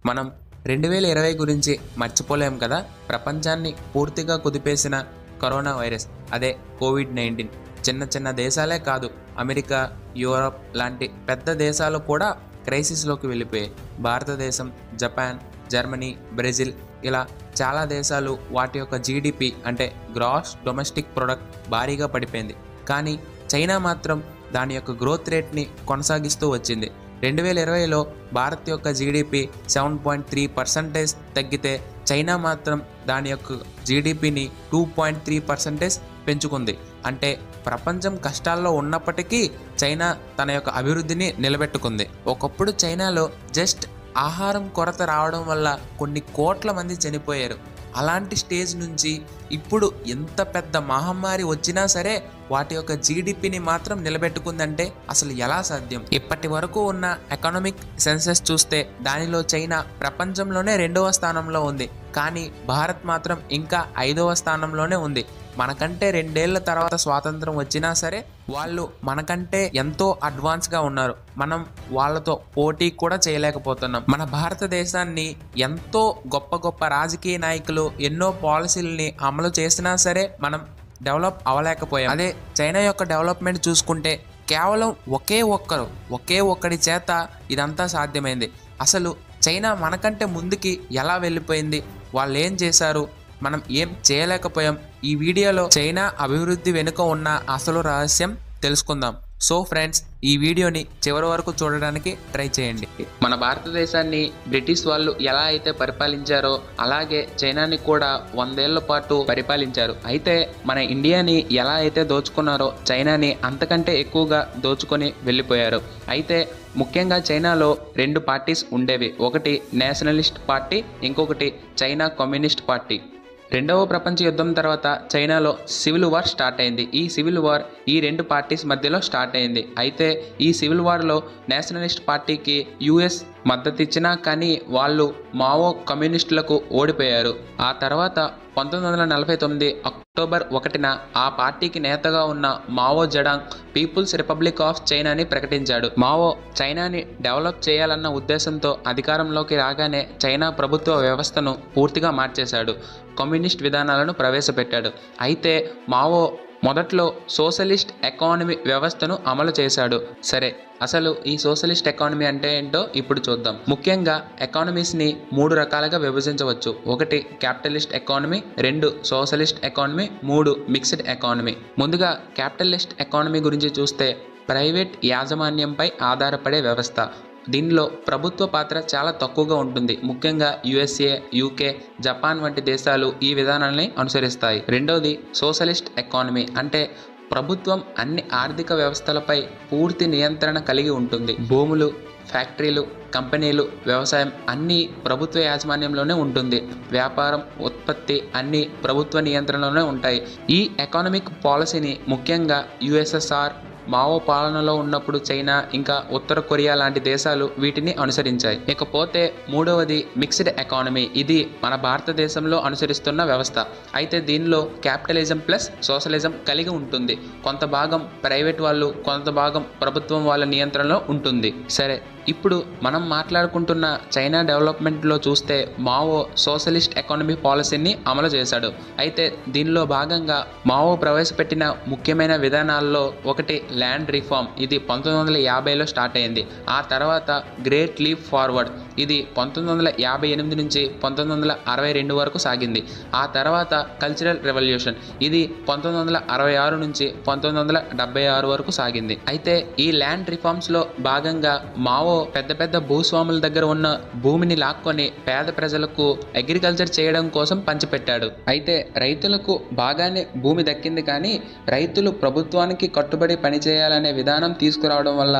మనం 2020 గురించి మర్చిపోలేం కదా. ప్రపంచాన్ని పూర్తిగా కుదిపేసిన కరోనా వైరస్, అదే కోవిడ్-19. చిన్న చిన్న దేశాలే కాదు, అమెరికా, యూరప్ లాంటి పెద్ద దేశాలు కూడా క్రైసిస్లోకి వెళ్ళిపోయాయి. భారతదేశం, జపాన్, జర్మనీ, బ్రెజిల్ ఇలా చాలా దేశాలు వాటి యొక్క జీడిపి అంటే గ్రాస్ డొమెస్టిక్ ప్రొడక్ట్ భారీగా పడిపోయింది. కానీ చైనా మాత్రం దాని యొక్క గ్రోత్ రేట్ని కొనసాగిస్తూ వచ్చింది. 2020లో భారత్ యొక్క జీడిపి 7.3% తగ్గితే చైనా మాత్రం దాని యొక్క జీడిపిని 2.3% పెంచుకుంది. అంటే ప్రపంచం కష్టాల్లో ఉన్నప్పటికీ చైనా తన యొక్క అభివృద్ధిని నిలబెట్టుకుంది. ఒకప్పుడు చైనాలో జస్ట్ ఆహారం కొరత రావడం వల్ల కొన్ని కోట్ల మంది చనిపోయారు. అలాంటి స్టేజ్ నుంచి ఇప్పుడు ఎంత పెద్ద మహమ్మారి వచ్చినా సరే వాటి యొక్క జీడిపిని మాత్రం నిలబెట్టుకుందంటే అసలు ఎలా సాధ్యం? ఇప్పటి వరకు ఉన్న ఎకనామిక్ సెన్సెస్ చూస్తే దానిలో చైనా ప్రపంచంలోనే 2వ స్థానంలో ఉంది. కానీ భారత్ మాత్రం ఇంకా 5వ స్థానంలోనే ఉంది. మనకంటే 2 ఏళ్ల తర్వాత స్వాతంత్రం వచ్చినా సరే వాళ్ళు మనకంటే ఎంతో అడ్వాన్స్గా ఉన్నారు. మనం వాళ్ళతో పోటీ కూడా చేయలేకపోతున్నాం. మన భారతదేశాన్ని ఎంతో గొప్ప గొప్ప రాజకీయ నాయకులు ఎన్నో పాలసీలని అమలు చేసినా సరే మనం డెవలప్ అవ్వలేకపోయాం. అదే చైనా యొక్క డెవలప్మెంట్ చూసుకుంటే కేవలం ఒకే ఒక్కడి చేత ఇదంతా సాధ్యమైంది. అసలు చైనా మనకంటే ముందుకి ఎలా వెళ్ళిపోయింది, వాళ్ళు ఏం చేశారు, మనం ఏం చేయలేకపోయాం? ఈ వీడియోలో చైనా అభివృద్ధి వెనుక ఉన్న అసలు రహస్యం తెలుసుకుందాం. సో ఫ్రెండ్స్, ఈ వీడియోని చివరి వరకు చూడడానికి ట్రై చేయండి. మన భారతదేశాన్ని బ్రిటిష్ వాళ్ళు ఎలా అయితే పరిపాలించారో అలాగే చైనాని కూడా 100 ఏళ్ల పాటు పరిపాలించారు. అయితే మన ఇండియాని ఎలా అయితే దోచుకున్నారో చైనాని అంతకంటే ఎక్కువగా దోచుకొని వెళ్ళిపోయారు. అయితే ముఖ్యంగా చైనాలో 2 పార్టీస్ ఉండేవి. ఒకటి నేషనలిస్ట్ పార్టీ, ఇంకొకటి చైనా కమ్యూనిస్ట్ పార్టీ. 2వ ప్రపంచ యుద్ధం తర్వాత చైనాలో సివిల్ వార్ స్టార్ట్ అయింది. ఈ సివిల్ వార్ ఈ 2 పార్టీస్ మధ్యలో స్టార్ట్ అయింది. అయితే ఈ సివిల్ వార్లో నేషనలిస్ట్ పార్టీకి యుఎస్ మద్దతు ఇచ్చినా కానీ వాళ్ళు మావో కమ్యూనిస్టులకు ఓడిపోయారు. ఆ తర్వాత 1949 అక్టోబర్ 1న ఆ పార్టీకి నేతగా ఉన్న Mao Zedong People's Republic of చైనాని ప్రకటించాడు. మావో చైనాని డెవలప్ చేయాలన్న ఉద్దేశంతో అధికారంలోకి రాగానే చైనా ప్రభుత్వ వ్యవస్థను పూర్తిగా మార్చేశాడు. కమ్యూనిస్ట్ విధానాలను ప్రవేశపెట్టాడు. అయితే మావో మొదట్లో సోషలిస్ట్ ఎకానమీ వ్యవస్థను అమలు చేశాడు. సరే, అసలు ఈ సోషలిస్ట్ ఎకానమీ అంటే ఏంటో ఇప్పుడు చూద్దాం. ముఖ్యంగా ఎకానమీస్ని 3 రకాలుగా విభజించవచ్చు. 1 capitalist economy, 2 socialist economy, 3 mixed economy. ముందుగా క్యాపిటలిస్ట్ ఎకానమీ గురించి చూస్తే ప్రైవేట్ యాజమాన్యంపై ఆధారపడే వ్యవస్థ. దీనిలో ప్రభుత్వ పాత్ర చాలా తక్కువగా ఉంటుంది. ముఖ్యంగా యుఎస్ఏ, యూకే, జపాన్ వంటి దేశాలు ఈ విధానాన్ని అనుసరిస్తాయి. రెండవది సోషలిస్ట్ ఎకానమీ. అంటే ప్రభుత్వం అన్ని ఆర్థిక వ్యవస్థలపై పూర్తి నియంత్రణ కలిగి ఉంటుంది. భూములు, ఫ్యాక్టరీలు, కంపెనీలు, వ్యవసాయం అన్నీ ప్రభుత్వ యాజమాన్యంలోనే ఉంటుంది. వ్యాపారం, ఉత్పత్తి అన్నీ ప్రభుత్వ నియంత్రణలోనే ఉంటాయి. ఈ ఎకానమిక్ పాలసీని ముఖ్యంగా యుఎస్ఎస్ఆర్, మావో పాలనలో ఉన్నప్పుడు చైనా, ఇంకా ఉత్తర కొరియా లాంటి దేశాలు వీటిని అనుసరించాయి. ఇకపోతే మూడవది మిక్స్డ్ ఎకానమీ. ఇది మన భారతదేశంలో అనుసరిస్తున్న వ్యవస్థ. అయితే దీనిలో క్యాపిటలిజం ప్లస్ సోషలిజం కలిగి ఉంటుంది. కొంత భాగం ప్రైవేట్ వాళ్ళు, కొంత భాగం ప్రభుత్వం వాళ్ళ నియంత్రణలో ఉంటుంది. సరే, ఇప్పుడు మనం మాట్లాడుకుంటున్న చైనా డెవలప్మెంట్లో చూస్తే మావో సోషలిస్ట్ ఎకానమీ పాలసీని అమలు చేశాడు. అయితే దీనిలో భాగంగా మావో ప్రవేశపెట్టిన ముఖ్యమైన విధానాల్లో ఒకటి ల్యాండ్ రిఫార్మ్. ఇది 1950లో స్టార్ట్ అయింది. ఆ తర్వాత గ్రేట్ లీప్ ఫార్వర్డ్. ఇది 1958 నుంచి 1962 వరకు సాగింది. ఆ తర్వాత కల్చరల్ రెవల్యూషన్. ఇది 1966 నుంచి 1976 వరకు సాగింది. అయితే ఈ ల్యాండ్ రిఫార్మ్స్లో భాగంగా మావో పెద్ద పెద్ద భూస్వాముల దగ్గర ఉన్న భూమిని లాక్కొని పేద ప్రజలకు అగ్రికల్చర్ చేయడం కోసం పంచిపెట్టాడు. అయితే రైతులకు బాగానే భూమి దక్కింది, కానీ రైతులు ప్రభుత్వానికి కట్టుబడి పనిచేయాలనే విధానం తీసుకురావడం వల్ల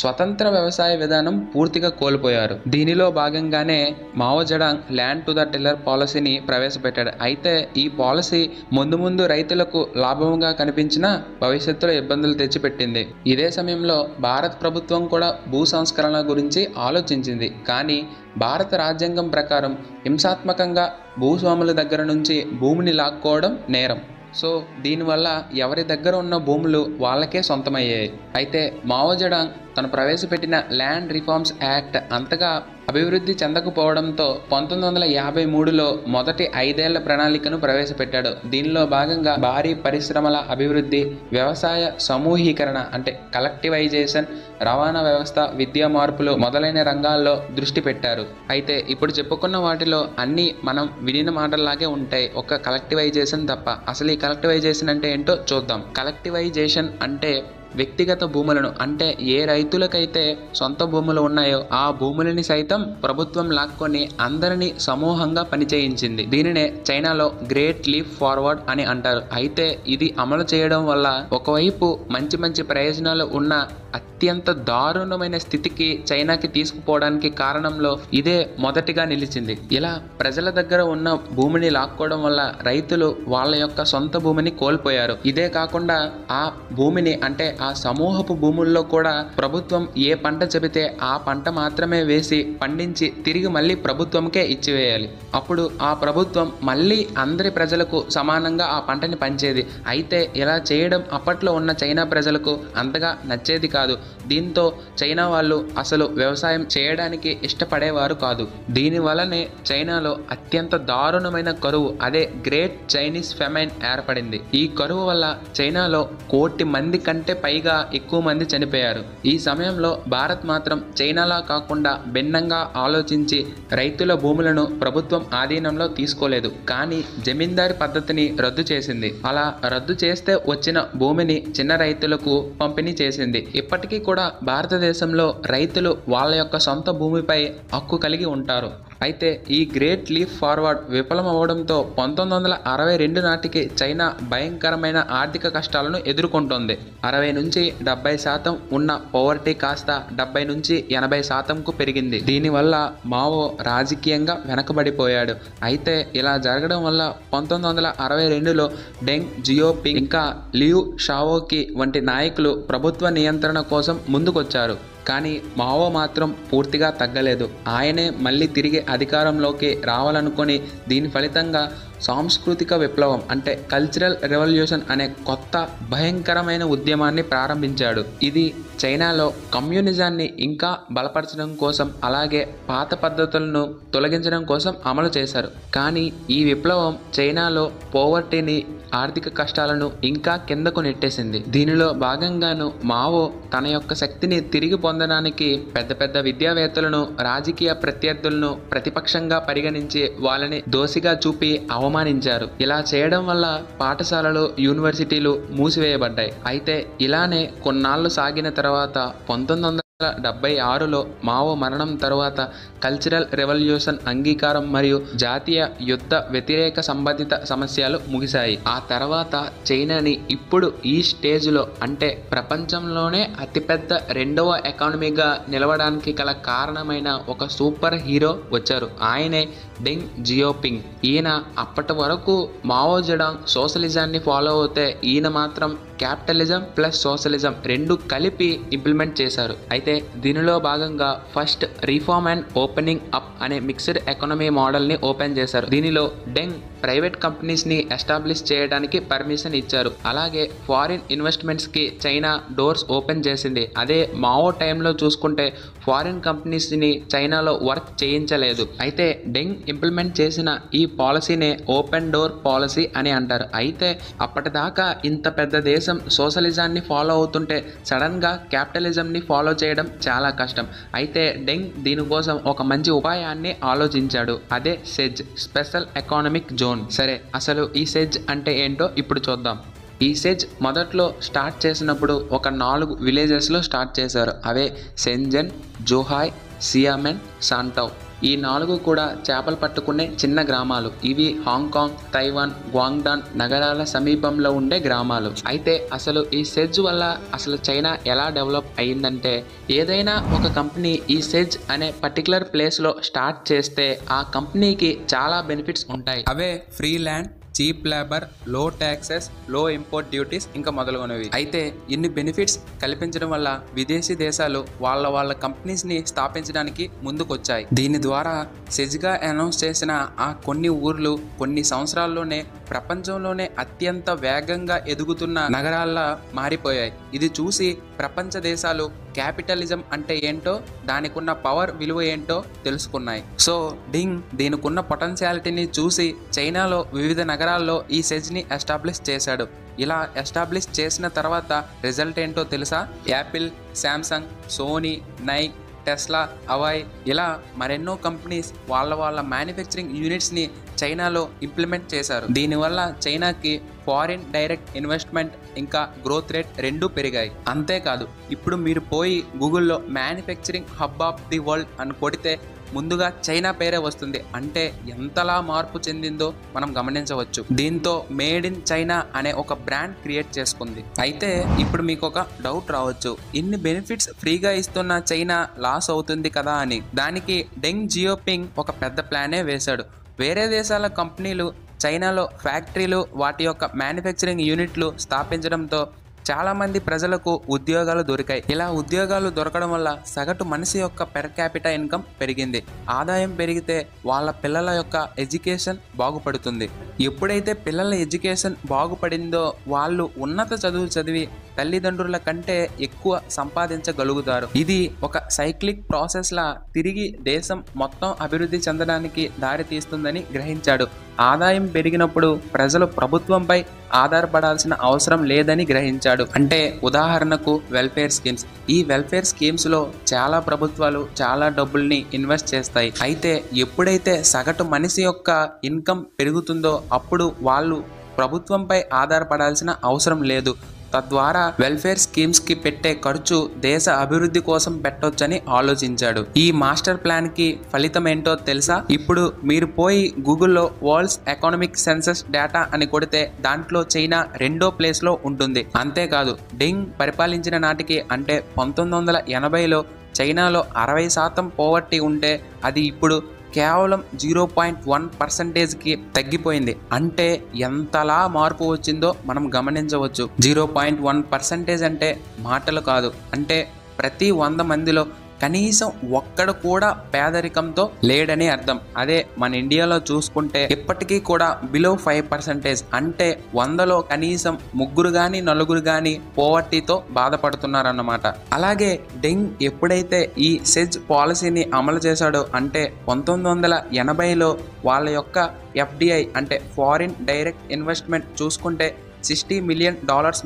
స్వతంత్ర వ్యవసాయ విధానం పూర్తిగా కోల్పోయారు. దీనిలో భాగంగానే Mao Zedong land to the tiller పాలసీని ప్రవేశపెట్టాడు. అయితే ఈ పాలసీ ముందు రైతులకు లాభంగా కనిపించినా భవిష్యత్తులో ఇబ్బందులు తెచ్చిపెట్టింది. ఇదే సమయంలో భారత ప్రభుత్వం కూడా భూ సంస్కరణ గురించి ఆలోచించింది. కానీ భారత రాజ్యాంగం ప్రకారం హింసాత్మకంగా భూస్వాముల దగ్గర నుంచి భూమిని లాక్కోవడం నేరం. సో దీనివల్ల ఎవరి దగ్గర ఉన్న భూములు వాళ్ళకే సొంతమయ్యాయి. అయితే మావో జెడాంగ్ తను ప్రవేశపెట్టిన ల్యాండ్ రిఫార్మ్స్ యాక్ట్ అంతగా అభివృద్ధి చెందకపోవడంతో 1953లో మొదటి 5 ఏళ్ల ప్రణాళికను ప్రవేశపెట్టాడు. దీనిలో భాగంగా భారీ పరిశ్రమల అభివృద్ధి, వ్యవసాయ సమూహీకరణ అంటే కలెక్టివైజేషన్, రవాణా వ్యవస్థ, విద్యా మార్పులు మొదలైన రంగాల్లో దృష్టి పెట్టారు. అయితే ఇప్పుడు చెప్పుకున్న వాటిలో అన్నీ మనం వినిన మాటల్లాగే ఉంటాయి, ఒక కలెక్టివైజేషన్ తప్ప. అసలు ఈ కలెక్టివైజేషన్ అంటే ఏంటో చూద్దాం. కలెక్టివైజేషన్ అంటే వ్యక్తిగత భూములను, అంటే ఏ రైతులకైతే సొంత భూములు ఉన్నాయో ఆ భూములని సైతం ప్రభుత్వం లాక్కొని అందరినీ సమూహంగా పనిచేయించింది. దీనినే చైనాలో గ్రేట్ లీప్ ఫార్వర్డ్ అని అంటారు. అయితే ఇది అమలు చేయడం వల్ల ఒకవైపు మంచి మంచి ప్రయోజనాలు ఉన్న అత్యంత దారుణమైన స్థితికి చైనాకి తీసుకుపోవడానికి కారణంలో ఇదే మొదటిగా నిలిచింది. ఇలా ప్రజల దగ్గర ఉన్న భూమిని లాక్కోవడం వల్ల రైతులు వాళ్ళ యొక్క సొంత భూమిని కోల్పోయారు. ఇదే కాకుండా ఆ భూమిని, అంటే ఆ సమూహపు భూముల్లో కూడా ప్రభుత్వం ఏ పంట చెబితే ఆ పంట మాత్రమే వేసి పండించి తిరిగి మళ్ళీ ప్రభుత్వంకే ఇచ్చివేయాలి. అప్పుడు ఆ ప్రభుత్వం మళ్ళీ అందరి ప్రజలకు సమానంగా ఆ పంటని పంచేది. అయితే ఇలా చేయడం అప్పట్లో ఉన్న చైనా ప్రజలకు అంతగా నచ్చేది కాదు. దీంతో చైనా వాళ్ళు అసలు వ్యవసాయం చేయడానికి ఇష్టపడేవారు కాదు. దీని వల్లనే చైనాలో అత్యంత దారుణమైన కరువు, అదే గ్రేట్ చైనీస్ ఫెమైన్ ఏర్పడింది. ఈ కరువు వల్ల చైనాలో 1 కోటి మంది కంటే పైగా ఎక్కువ మంది చనిపోయారు. ఈ సమయంలో భారత్ మాత్రం చైనాలా కాకుండా భిన్నంగా ఆలోచించి రైతుల భూములను ప్రభుత్వం ఆధీనంలో తీసుకోలేదు, కానీ జమీందారీ పద్ధతిని రద్దు చేసింది. అలా రద్దు చేస్తే వచ్చిన భూమిని చిన్న రైతులకు పంపిణీ చేసింది. ఇప్పటికీ కూడా భారతదేశంలో రైతులు వాళ్ళ యొక్క సొంత భూమిపై హక్కు కలిగి ఉంటారు. అయితే ఈ గ్రేట్ లీప్ ఫార్వర్డ్ విఫలమవడంతో 1962 నాటికి చైనా భయంకరమైన ఆర్థిక కష్టాలను ఎదుర్కొంటోంది. 60 నుంచి 70% ఉన్న పవర్టీ కాస్త 70 నుంచి 80%కు పెరిగింది. దీనివల్ల మావో రాజకీయంగా వెనకబడిపోయాడు. అయితే ఇలా జరగడం వల్ల 1962లో డెంగ్ జియోపింగ్ ఇంకా లియు షావోకి వంటి నాయకులు ప్రభుత్వ నియంత్రణ కోసం ముందుకొచ్చారు. కానీ మావో మాత్రం పూర్తిగా తగ్గలేదు. ఆయనే మళ్ళీ తిరిగి అధికారంలోకి రావాలనుకొని దీని ఫలితంగా సాంస్కృతిక విప్లవం అంటే కల్చరల్ రెవల్యూషన్ అనే కొత్త భయంకరమైన ఉద్యమాన్ని ప్రారంభించాడు. ఇది చైనాలో కమ్యూనిజాన్ని ఇంకా బలపరచడం కోసం, అలాగే పాత పద్ధతులను తొలగించడం కోసం అమలు చేశారు. కానీ ఈ విప్లవం చైనాలో పోవర్టీని, ఆర్థిక కష్టాలను ఇంకా కిందకు నెట్టేసింది. దీనిలో భాగంగాను మావో తన యొక్క శక్తిని తిరిగి పొందడానికి పెద్ద పెద్ద విద్యావేత్తలను, రాజకీయ ప్రత్యర్థులను ప్రతిపక్షంగా పరిగణించి వాళ్ళని దోషిగా చూపి అవమానించారు. ఇలా చేయడం వల్ల పాఠశాలలు, యూనివర్సిటీలు మూసివేయబడ్డాయి. అయితే ఇలానే కొన్నాళ్ళు సాగిన తర్వాత 1976లో మావో మరణం తరువాత కల్చరల్ రెవల్యూషన్ అంగీకారం మరియు జాతీయ యుద్ధ వ్యతిరేక సంబంధిత సమస్యలు ముగిశాయి. ఆ తర్వాత చైనాని ఇప్పుడు ఈ స్టేజ్లో, అంటే ప్రపంచంలోనే అతిపెద్ద 2వ ఎకానమీగా నిలవడానికి గల కారణమైన ఒక సూపర్ హీరో వచ్చారు. ఆయనే డెంగ్ జియోపింగ్. ఈయన అప్పటి వరకు మావో జెడాంగ్ సోషలిజాన్ని ఫాలో అవుతే ఈయన మాత్రం క్యాపిటలిజం ప్లస్ సోషలిజం రెండు కలిపి ఇంప్లిమెంట్ చేశారు. అయితే దీనిలో భాగంగా first reform and opening up అనే మిక్స్డ్ ఎకానమీ మోడల్ని ఓపెన్ చేశారు. దీనిలో డెంగ్ ప్రైవేట్ కంపెనీస్ని ఎస్టాబ్లిష్ చేయడానికి పర్మిషన్ ఇచ్చారు. అలాగే ఫారిన్ ఇన్వెస్ట్మెంట్స్కి చైనా డోర్స్ ఓపెన్ చేసింది. అదే మావో టైంలో చూసుకుంటే ఫారిన్ కంపెనీస్ని చైనాలో వర్క్ చేయించలేదు. అయితే డెంగ్ ఇంప్లిమెంట్ చేసిన ఈ పాలసీనే ఓపెన్ డోర్ పాలసీ అని అంటారు. అయితే అప్పటిదాకా ఇంత పెద్ద దేశం సోషలిజాన్ని ఫాలో అవుతుంటే సడన్గా క్యాపిటలిజంని ఫాలో చేయడం చాలా కష్టం. అయితే డెంగ్ దీనికోసం ఒక మంచి ఉపాయాన్ని ఆలోచించాడు. అదే సెజ్, స్పెషల్ ఎకానమిక్ జోన్. సరే, అసలు ఈ సెజ్ అంటే ఏంటో ఇప్పుడు చూద్దాం. ఈ సెజ్ మొదట్లో స్టార్ట్ చేసినప్పుడు ఒక 4 విలేజెస్లో స్టార్ట్ చేశారు. అవే షెంజన్, జోహాయ్, సియామెన్, శాంటౌ. ఈ 4 కూడా చేపలు పట్టుకునే చిన్న గ్రామాలు. ఇవి హాంకాంగ్, తైవాన్, గ్వాంగ్డాన్ నగరాల సమీపంలో ఉండే గ్రామాలు. అయితే అసలు ఈ సెజ్ వల్ల అసలు చైనా ఎలా డెవలప్ అయ్యిందంటే, ఏదైనా ఒక కంపెనీ ఈ సెజ్ అనే పర్టికులర్ ప్లేస్లో స్టార్ట్ చేస్తే ఆ కంపెనీకి చాలా బెనిఫిట్స్ ఉంటాయి. అవే ఫ్రీ ల్యాండ్, చీప్ లేబర్, లో ట్యాక్సెస్, లో ఇంపోర్ట్ డ్యూటీస్ ఇంకా మొదలగునవి. అయితే ఇన్ని బెనిఫిట్స్ కల్పించడం వల్ల విదేశీ దేశాలు వాళ్ళ కంపెనీస్ని స్థాపించడానికి ముందుకొచ్చాయి. దీని ద్వారా సెజ్గా అనౌన్స్ చేసిన ఆ కొన్ని ఊర్లు కొన్ని సంవత్సరాల్లోనే ప్రపంచంలోనే అత్యంత వేగంగా ఎదుగుతున్న నగరాల్లా మారిపోయాయి. ఇది చూసి ప్రపంచ దేశాలు క్యాపిటలిజం అంటే ఏంటో, దానికున్న పవర్ విలువ ఏంటో తెలుసుకున్నాయి. సో డింగ్ దీనికున్న పొటెన్షియాలిటీని చూసి చైనాలో వివిధ నగరాల్లో ఈ సెజ్ని ఎస్టాబ్లిష్ చేశాడు. ఇలా ఎస్టాబ్లిష్ చేసిన తర్వాత రిజల్ట్ ఏంటో తెలుసా? Apple, Samsung, Sony, Nike, Tesla, Huawei ఇలా మరెన్నో కంపెనీస్ వాళ్ళ మ్యానుఫ్యాక్చరింగ్ యూనిట్స్ని చైనాలో ఇంప్లిమెంట్ చేశారు. దీనివల్ల చైనాకి ఫారిన్ డైరెక్ట్ ఇన్వెస్ట్మెంట్ ఇంకా గ్రోత్ రేట్ రెండూ పెరిగాయి. అంతేకాదు, ఇప్పుడు మీరు పోయి గూగుల్లో manufacturing hub of the world అని కొడితే ముందుగా చైనా పేరే వస్తుంది. అంటే ఎంతలా మార్పు చెందిందో మనం గమనించవచ్చు. దీంతో మేడ్ ఇన్ చైనా అనే ఒక బ్రాండ్ క్రియేట్ చేసుకుంది. అయితే ఇప్పుడు మీకు ఒక డౌట్ రావచ్చు, ఇన్ని బెనిఫిట్స్ ఫ్రీగా ఇస్తున్న చైనా లాస్ అవుతుంది కదా అని. దానికి డెంగ్ జియోపింగ్ ఒక పెద్ద ప్లానే వేశాడు. వేరే దేశాల కంపెనీలు చైనాలో ఫ్యాక్టరీలు, వాటి యొక్క మ్యానుఫ్యాక్చరింగ్ యూనిట్లు స్థాపించడంతో చాలామంది ప్రజలకు ఉద్యోగాలు దొరికాయి. ఇలా ఉద్యోగాలు దొరకడం వల్ల సగటు మనిషి యొక్క పెర్ క్యాపిటా ఇన్కమ్ పెరిగింది. ఆదాయం పెరిగితే వాళ్ళ పిల్లల యొక్క ఎడ్యుకేషన్ బాగుపడుతుంది. ఎప్పుడైతే పిల్లల ఎడ్యుకేషన్ బాగుపడిందో వాళ్ళు ఉన్నత చదువు చదివి తల్లిదండ్రుల కంటే ఎక్కువ సంపాదించగలుగుతారు. ఇది ఒక సైక్లిక్ ప్రాసెస్ లా తిరిగి దేశం మొత్తం అభివృద్ధి చెందడానికి దారి తీస్తుందని గ్రహించాడు. ఆదాయం పెరిగినప్పుడు ప్రజలు ప్రభుత్వంపై ఆధారపడాల్సిన అవసరం లేదని గ్రహించాడు. అంటే ఉదాహరణకు వెల్ఫేర్ స్కీమ్స్. ఈ వెల్ఫేర్ స్కీమ్స్ లో చాలా ప్రభుత్వాలు చాలా డబ్బుల్ని ఇన్వెస్ట్ చేస్తాయి. అయితే ఎప్పుడైతే సగటు మనిషి యొక్క ఇన్కమ్ పెరుగుతుందో అప్పుడు వాళ్ళు ప్రభుత్వంపై ఆధారపడాల్సిన అవసరం లేదు. తద్వారా వెల్ఫేర్ స్కీమ్స్ కి పెట్టే ఖర్చు దేశ అభివృద్ధి కోసం పెట్టొచ్చని ఆలోచించాడు. ఈ మాస్టర్ ప్లాన్ కి ఫలితం ఏంటో తెలుసా? ఇప్పుడు మీరు పోయి గూగుల్లో వరల్డ్స్ ఎకనామిక్ సెన్సస్ డేటా అని కొడితే దాంట్లో చైనా 2వ ప్లేస్ లో ఉంటుంది. అంతేకాదు, డెంగ్ పరిపాలించిన నాటికి అంటే 1980లో చైనాలో 60% పోవర్టీ ఉంటే అది ఇప్పుడు కేవలం 0.1%కి తగ్గిపోయింది. అంటే ఎంతలా మార్పు వచ్చిందో మనం గమనించవచ్చు. 0.1% అంటే మాటలు కాదు. అంటే ప్రతి 100 మందిలో కనీసం ఒక్కడు కూడా పేదరికంతో లేడని అర్థం. అదే మన ఇండియాలో చూసుకుంటే ఇప్పటికీ కూడా బిలో 5%. అంటే 100లో కనీసం 3 గాని 4 గాని పోవర్టీతో బాధపడుతున్నారన్నమాట. అలాగే డెంగ్ ఎప్పుడైతే ఈ సెజ్ పాలసీని అమలు చేశాడో అంటే 1980లో వాళ్ళ యొక్క FDI అంటే ఫారిన్ డైరెక్ట్ ఇన్వెస్ట్మెంట్ చూసుకుంటే $60 మిలియన్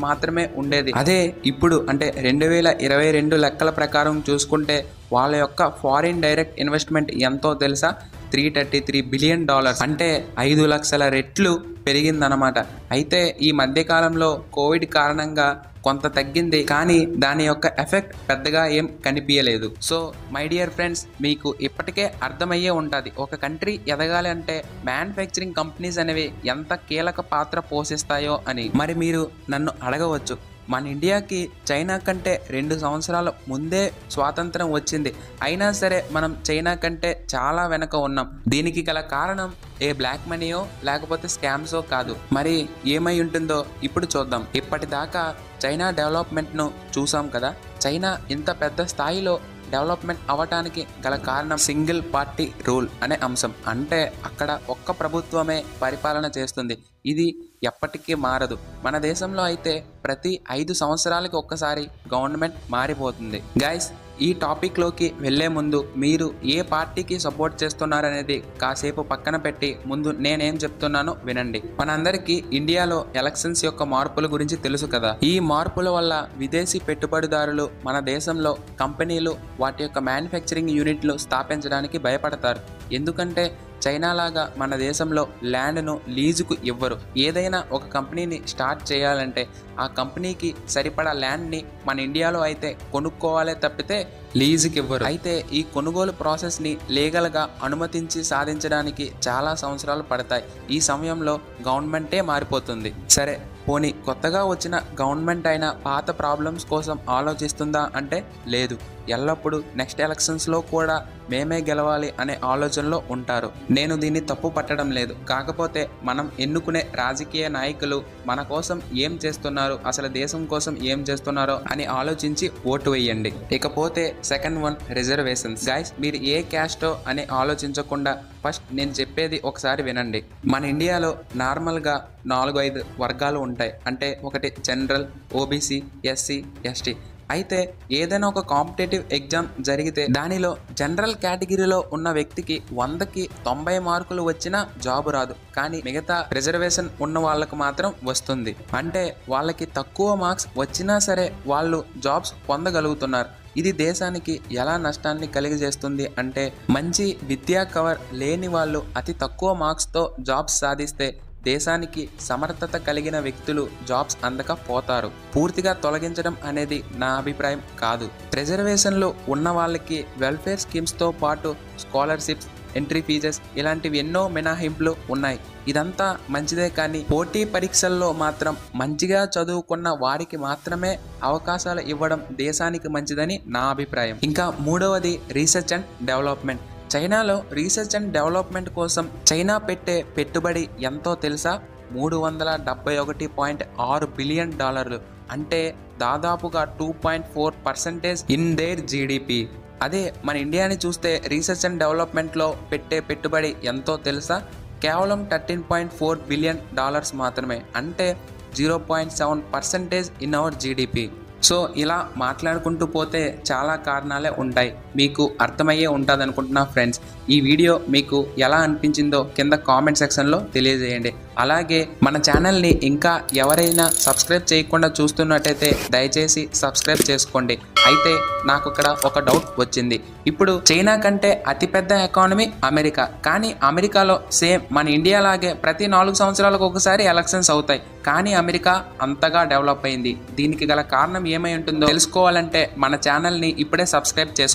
మాత్రమే ఉండేది. అదే ఇప్పుడు అంటే 2022 లెక్కల ప్రకారం చూసుకుంటే వాళ్ళ యొక్క ఫారిన్ డైరెక్ట్ ఇన్వెస్ట్మెంట్ ఎంతో తెలుసా? $333 బిలియన్. అంటే 5 లక్షల రెట్లు పెరిగిందన్నమాట. అయితే ఈ మధ్యకాలంలో కోవిడ్ కారణంగా కొంత తగ్గింది, కానీ దాని యొక్క ఎఫెక్ట్ పెద్దగా ఏం కనిపించలేదు. సో మై డియర్ ఫ్రెండ్స్, మీకు ఇప్పటికే అర్థమయ్యే ఉంటుంది ఒక కంట్రీ ఎదగాలి అంటే మ్యానుఫ్యాక్చరింగ్ కంపెనీస్ అనేవి ఎంత కీలక పాత్ర పోషిస్తాయో అని. మరి మీరు నన్ను అడగవచ్చు, మన ఇండియాకి చైనా కంటే 2 సంవత్సరాల ముందే స్వాతంత్రం వచ్చింది, అయినా సరే మనం చైనా కంటే చాలా వెనక ఉన్నాం. దీనికి గల కారణం ఏ బ్లాక్ మనీయో లేకపోతే స్కామ్సో కాదు. మరి ఏమై ఉంటుందో ఇప్పుడు చూద్దాం. ఇప్పటిదాకా చైనా డెవలప్మెంట్ను చూసాం కదా. చైనా ఇంత పెద్ద స్థాయిలో డెవలప్మెంట్ అవ్వటానికి గల కారణం సింగిల్ పార్టీ రూల్ అనే అంశం. అంటే అక్కడ ఒక్క ప్రభుత్వమే పరిపాలన చేస్తుంది. ఇది ఎప్పటికీ మారదు. మన దేశంలో అయితే ప్రతి 5 సంవత్సరాలకి ఒక్కసారి గవర్నమెంట్ మారిపోతుంది. గైస్, ఈ టాపిక్లోకి వెళ్లే ముందు మీరు ఏ పార్టీకి సపోర్ట్ చేస్తున్నారనేది కాసేపు పక్కన పెట్టి ముందు నేనేం చెప్తున్నానో వినండి. మనందరికీ ఇండియాలో ఎలక్షన్స్ యొక్క మార్పుల గురించి తెలుసు కదా. ఈ మార్పుల వల్ల విదేశీ పెట్టుబడిదారులు మన దేశంలో కంపెనీలు వాటి యొక్క మ్యానుఫ్యాక్చరింగ్ యూనిట్లు స్థాపించడానికి భయపడతారు. ఎందుకంటే చైనా లాగా మన దేశంలో ల్యాండ్ను లీజుకు ఇవ్వరు. ఏదైనా ఒక కంపెనీని స్టార్ట్ చేయాలంటే ఆ కంపెనీకి సరిపడా ల్యాండ్ని మన ఇండియాలో అయితే కొనుక్కోవాలే తప్పితే లీజుకి ఇవ్వరు. అయితే ఈ కొనుగోలు ప్రాసెస్ని లీగల్గా అనుమతించి సాధించడానికి చాలా సంవత్సరాలు పడతాయి. ఈ సమయంలో గవర్నమెంటే మారిపోతుంది. సరే, పోనీ కొత్తగా వచ్చిన గవర్నమెంట్ అయినా పాత ప్రాబ్లమ్స్ కోసం ఆలోచిస్తుందా అంటే లేదు. ఎల్లప్పుడూ నెక్స్ట్ ఎలక్షన్స్లో కూడా మేమే గెలవాలి అనే ఆలోచనలో ఉంటారు. నేను దీన్ని తప్పు పట్టడం లేదు. కాకపోతే మనం ఎన్నుకునే రాజకీయ నాయకులు మన కోసం ఏం చేస్తున్నారు, అసలు దేశం కోసం ఏం చేస్తున్నారో అని ఆలోచించి ఓటు వేయండి. ఇకపోతే సెకండ్ వన్, రిజర్వేషన్స్. గైస్, మీరు ఏ క్యాస్టో అని ఆలోచించకుండా ఫస్ట్ నేను చెప్పేది ఒకసారి వినండి. మన ఇండియాలో నార్మల్గా 4-5 వర్గాలు ఉంటాయి. అంటే ఒకటి జనరల్, ఓబీసీ, ఎస్సీ, ఎస్టీ. అయితే ఏదైనా ఒక కాంపిటేటివ్ ఎగ్జామ్ జరిగితే దానిలో జనరల్ కేటగిరీలో ఉన్న వ్యక్తికి 100కి 90 మార్కులు వచ్చినా జాబ్ రాదు, కానీ మిగతా రిజర్వేషన్ ఉన్న వాళ్ళకు మాత్రం వస్తుంది. అంటే వాళ్ళకి తక్కువ మార్క్స్ వచ్చినా సరే వాళ్ళు జాబ్స్ పొందగలుగుతున్నారు. ఇది దేశానికి ఎలా నష్టాన్ని కలిగజేస్తుంది అంటే, మంచి విద్యా కవర్ లేని వాళ్ళు అతి తక్కువ మార్క్స్తో జాబ్స్ సాధిస్తే దేశానికి సమర్థత కలిగిన వ్యక్తులు జాబ్స్ అందక పోతారు. పూర్తిగా తొలగించడం అనేది నా అభిప్రాయం కాదు. రిజర్వేషన్లు ఉన్న వాళ్ళకి వెల్ఫేర్ స్కీమ్స్తో పాటు స్కాలర్షిప్స్, ఎంట్రీ ఫీజెస్ ఇలాంటివి ఎన్నో మినహాయింపులు ఉన్నాయి. ఇదంతా మంచిదే, కానీ పోటీ పరీక్షల్లో మాత్రం మంచిగా చదువుకున్న వారికి మాత్రమే అవకాశాలు ఇవ్వడం దేశానికి మంచిదని నా అభిప్రాయం. ఇంకా మూడవది రీసెర్చ్ అండ్ డెవలప్మెంట్. చైనాలో రీసెర్చ్ అండ్ డెవలప్మెంట్ కోసం చైనా పెట్టే పెట్టుబడి ఎంతో తెలుసా? $371.6 బిలియన్, అంటే దాదాపుగా 2.4% ఇన్ దేర్ జీడిపి. అదే మన ఇండియాని చూస్తే రీసెర్చ్ అండ్ డెవలప్మెంట్లో పెట్టే పెట్టుబడి ఎంతో తెలుసా? కేవలం $13.4 బిలియన్ మాత్రమే, అంటే 0.7% ఇన్ అవర్ జీడిపి. సో ఇలా మాట్లాడుకుంటూ పోతే చాలా కారణాలే ఉంటాయి, మీకు అర్థమయ్యే ఉంటుంది అనుకుంటున్నా ఫ్రెండ్స్. ఈ వీడియో మీకు ఎలా అనిపించిందో కింద కామెంట్ సెక్షన్లో తెలియజేయండి. అలాగే మన ఛానల్ని ఇంకా ఎవరైనా సబ్స్క్రైబ్ చేయకుండా చూస్తున్నట్టయితే దయచేసి సబ్స్క్రైబ్ చేసుకోండి. అయితే నాకు ఇక్కడ ఒక డౌట్ వచ్చింది. ఇప్పుడు చైనా కంటే అతిపెద్ద ఎకానమీ అమెరికా, కానీ అమెరికాలో సేమ్ మన ఇండియా లాగే ప్రతి 4 సంవత్సరాలకు ఒకసారి ఎలక్షన్స్ అవుతాయి, కానీ అమెరికా అంతగా డెవలప్ అయింది. దీనికి గల కారణం ఏమై ఉంటుందో తెలుసుకోవాలంటే మన ఛానల్ని ఇప్పుడే సబ్స్క్రైబ్ చేసుకోండి.